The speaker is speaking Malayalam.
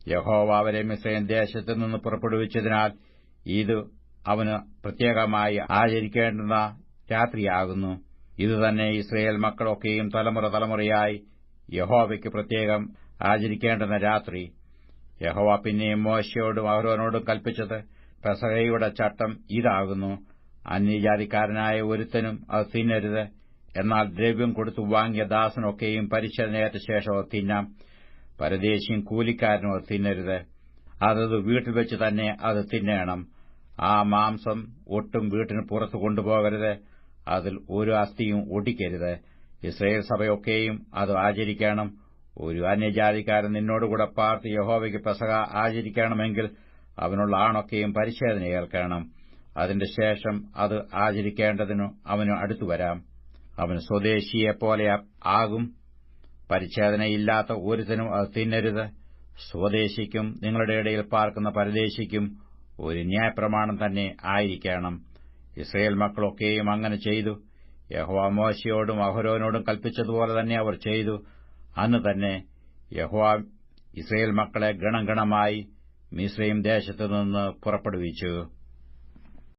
യഹോവ അവരെ മിസ്രയീം ദേശത്തു നിന്ന് പുറപ്പെടുവിച്ചതിനാൽ ഇത് അവന് പ്രത്യേകമായി ആചരിക്കേണ്ടുന്ന രാത്രിയാകുന്നു. ഇതുതന്നെ ഇസ്രായേൽ മക്കളൊക്കെയും തലമുറ തലമുറയായി യഹോവയ്ക്ക് പ്രത്യേകം ആചരിക്കേണ്ടുന്ന രാത്രി. യഹോവ പിന്നെയും മോശെയോടും അഹരോനോടും കൽപ്പിച്ചത് പെസഹയുടെ ചട്ടം ഇതാകുന്നു: അന്യജാതിക്കാരനായ ഒരുത്തനും അത് തിന്നരുത്. എന്നാൽ ദ്രവ്യം കൊടുത്തു വാങ്ങിയ ദാസനൊക്കെയും പരിച്ഛേദനയേറ്റ ശേഷം അത് തിന്നാം. പരദേശിയും കൂലിക്കാരനും അത് തിന്നരുത്. അതത് വീട്ടിൽവെച്ച് തന്നെ അത് തിന്നേണം. ആ മാംസം ഒട്ടും വീട്ടിന് പുറത്തു കൊണ്ടുപോകരുത്. അതിൽ ഒരു അസ്ഥിയും ഒടിക്കരുത്. ഇസ്രായേൽ സഭയൊക്കെയും അത് ആചരിക്കണം. ഒരു അന്യജാതിക്കാരൻ നിന്നോടുകൂടെ പാർത്ത് യഹോവയ്ക്ക് പെസഹ ആചരിക്കണമെങ്കിൽ അവനുള്ള ആണൊക്കെയും പരിച്ഛേദന ഏൽക്കണം. അതിന്റെ ശേഷം അത് ആചരിക്കേണ്ടതിനു അവന് അടുത്തുവരാം. അവന് സ്വദേശിയെപ്പോലെ ആകും. പരിച്ഛേദനയില്ലാത്ത ഒരുത്തനും അത് തിന്നരുത്. സ്വദേശിക്കും നിങ്ങളുടെ ഇടയിൽ പാർക്കുന്ന പരദേശിക്കും ഒരു ന്യായപ്രമാണം തന്നെ ആയിരിക്കണം. ഇസ്രായേൽ മക്കളൊക്കെയും അങ്ങനെ ചെയ്തു. യഹോവ മോശെയോടും അഹരോനോടും കൽപ്പിച്ചതുപോലെ തന്നെ അവർ ചെയ്തു. അന്ന് തന്നെ യഹോവ ഇസ്രായേൽ മക്കളെ ഗണഗണമായി മിസ്രയീം ദേശത്തുനിന്ന് പുറപ്പെടുവിച്ചു.